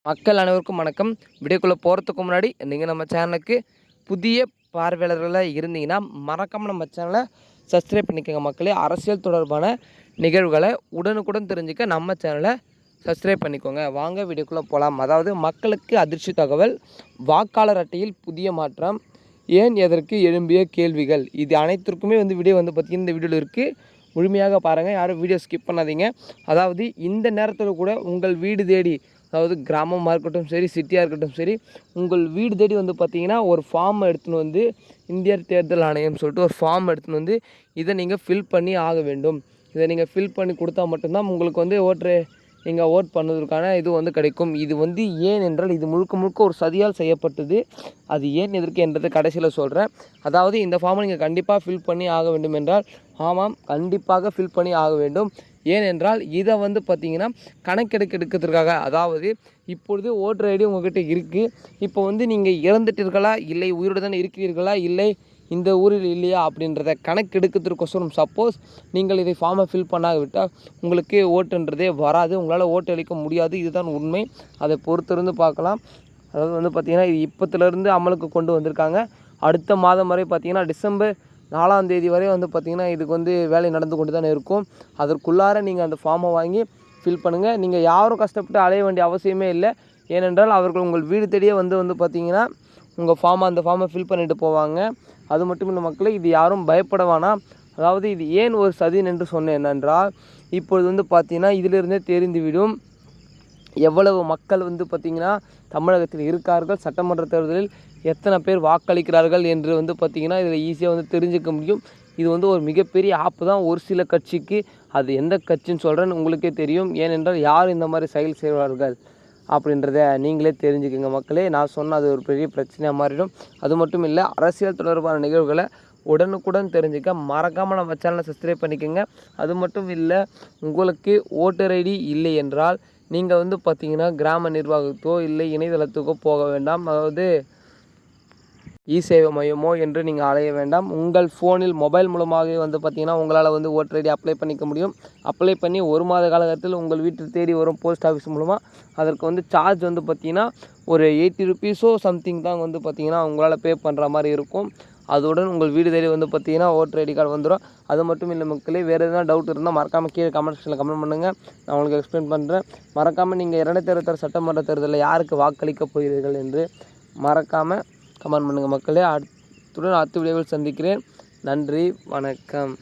மக்கள் அனைவருக்கும் வணக்கம். வீடியோக்குள்ளே போகிறதுக்கு முன்னாடி நீங்கள் நம்ம சேனலுக்கு புதிய பார்வையாளர்களாக இருந்தீங்கன்னா மறக்காமல் நம்ம சேனலை சப்ஸ்கிரைப் பண்ணிக்கோங்க மக்களே. அரசியல் தொடர்பான நிகழ்வுகளை உடனுக்குடன் தெரிஞ்சுக்க நம்ம சேனலை சப்ஸ்கிரைப் பண்ணிக்கோங்க. வாங்க வீடியோக்குள்ளே போகலாம். அதாவது மக்களுக்கு அதிர்ச்சி தகவல், வாக்காளர் அட்டையில் புதிய மாற்றம், ஏன் எதற்கு எழும்பிய கேள்விகள், இது அனைத்திற்குமே வீடியோ பார்த்திங்கன்னா இந்த வீடியோவில் இருக்குது. முழுமையாக பாருங்கள், யாரும் வீடியோ ஸ்கிப் பண்ணாதீங்க. அதாவது இந்த நேரத்தில் கூட உங்கள் வீடு தேடி, அதாவது கிராமமாக இருக்கட்டும் சரி, சிட்டியாக இருக்கட்டும் சரி, உங்கள் வீடு தேடி பார்த்திங்கன்னா ஒரு ஃபார்ம் எடுத்துன்னு இந்திய தேர்தல் ஆணையம் சொல்லிட்டு ஒரு ஃபார்ம் எடுத்துன்னு இதை நீங்கள் ஃபில் பண்ணி ஆக வேண்டும். இதை நீங்கள் ஃபில் பண்ணி கொடுத்தா மட்டும்தான் உங்களுக்கு நீங்கள் ஓட் பண்ணுவதற்கான இது கிடைக்கும். இது ஏன் என்றால் இது முழுக்க முழுக்க ஒரு சதியால் செய்யப்பட்டது. அது ஏன் எதற்கு என்றதை கடைசியில் சொல்கிறேன். அதாவது இந்த ஃபார்மை நீங்கள் கண்டிப்பாக ஃபில் பண்ணி ஆக வேண்டும் என்றால், ஆமாம், கண்டிப்பாக ஃபில் பண்ணி ஆக வேண்டும். ஏனென்றால் இதை பார்த்திங்கன்னா எடுக்கிறதுக்காக, அதாவது இப்பொழுது ஓட்டர் ஐடி உங்கள்கிட்ட இருக்குது. இப்போ நீங்கள் இறந்துட்டீர்களா, இல்லை உயிரோடு தானே இருக்கிறீர்களா, இல்லை இந்த ஊரில் இல்லையா அப்படின்றத எடுக்கிறதுக்கோசரம், சப்போஸ் நீங்கள் இதை ஃபார்மை ஃபில் பண்ணாவிட்டால் உங்களுக்கு ஓட்டுன்றதே வராது, உங்களால் ஓட்டு அளிக்க முடியாது. இதுதான் உண்மை. அதை பொறுத்திருந்து பார்க்கலாம். அதாவது பார்த்திங்கன்னா இது இப்போத்துலேருந்து அமலுக்கு கொண்டு வந்திருக்காங்க. அடுத்த மாதம் வரை பார்த்திங்கன்னா டிசம்பர் 4ஆம் தேதி வரை பார்த்திங்கன்னா இதுக்கு வேலை நடந்து கொண்டு தானே இருக்கும். அதற்குள்ளார நீங்கள் அந்த ஃபார்மை வாங்கி ஃபில் பண்ணுங்கள். நீங்கள் யாரும் கஷ்டப்பட்டு அலைய வேண்டிய அவசியமே இல்லை. ஏனென்றால் அவர்கள் உங்கள் வீடு தேடியே பார்த்திங்கன்னா உங்கள் அந்த ஃபார்மை ஃபில் பண்ணிட்டு போவாங்க. அது மட்டும் இல்லை மக்களே, இது யாரும் பயப்பட வேணாம். அதாவது இது ஏன் ஒரு சதின் என்று சொன்னேன் என்னென்றால், இப்பொழுது பார்த்திங்கன்னா இதிலிருந்தே தெரிந்துவிடும் எவ்வளவு மக்கள் பார்த்திங்கன்னா தமிழகத்தில் இருக்கார்கள், சட்டமன்ற தேர்தலில் எத்தனை பேர் வாக்களிக்கிறார்கள் என்று பார்த்திங்கன்னா இதில் ஈஸியாக தெரிஞ்சுக்க முடியும். இது ஒரு மிகப்பெரிய ஆப்பு தான் ஒரு சில கட்சிக்கு. அது எந்த கட்சின்னு சொல்கிறேன்னு உங்களுக்கே தெரியும். ஏனென்றால் யார் இந்த மாதிரி செயல் செய்வார்கள் அப்படின்றத நீங்களே தெரிஞ்சுக்கோங்க மக்களே. நான் சொன்ன அது ஒரு பெரிய பிரச்சனையாக மாறிடும். அது மட்டும் இல்லை, அரசியல் தொடர்பான நிகழ்வுகளை உடனுக்குடன் தெரிஞ்சுக்க மறக்காமல் நம்ம சேனலை சப்ஸ்கிரைப் பண்ணிக்கோங்க. அது மட்டும் இல்லை, உங்களுக்கு ஓட்டர் ஐடி இல்லை என்றால் நீங்கள் பார்த்திங்கன்னா கிராம நிர்வாகத்தோ இல்லை இணையதளத்துக்கோ போக வேண்டாம். அதாவது இ-சேவை மையமோ என்று நீங்கள் அலைய வேண்டாம். உங்கள் ஃபோனில் மொபைல் மூலமாகவே பார்த்திங்கன்னா உங்களால் ஓட்டர் ஐடி அப்ளை பண்ணிக்க முடியும். அப்ளை பண்ணி 1 மாத காலகட்டத்தில் உங்கள் வீட்டில் தேடி வரும் போஸ்ட் ஆஃபீஸ் மூலமாக. அதற்கு சார்ஜ் பார்த்திங்கன்னா ஒரு 80 ருபீஸோ சம்திங் தான் பார்த்திங்கன்னா உங்களால் பே பண்ணுற மாதிரி இருக்கும். அதுடன் உங்கள் வீடு தேடி பார்த்திங்கன்னா ஓட்டர் ஐடி கார்டு வந்துடும். அது மட்டும் இல்லை மக்களே, வேறு எதனா டவுட் இருந்தால் மறக்காமல் கீழே கமெண்ட் செக்ஷனில் கமெண்ட் பண்ணுங்கள். நான் உங்களுக்கு எக்ஸ்பிளைன் பண்ணுறேன். மறக்காமல் நீங்கள் 2026 சட்டமன்ற தேர்தலில் யாருக்கு வாக்களிக்க போகிறீர்கள் என்று மறக்காமல் கமெண்ட் பண்ணுங்கள் மக்களே. அடுத்த வீடியோவில் சந்திக்கிறேன். நன்றி, வணக்கம்.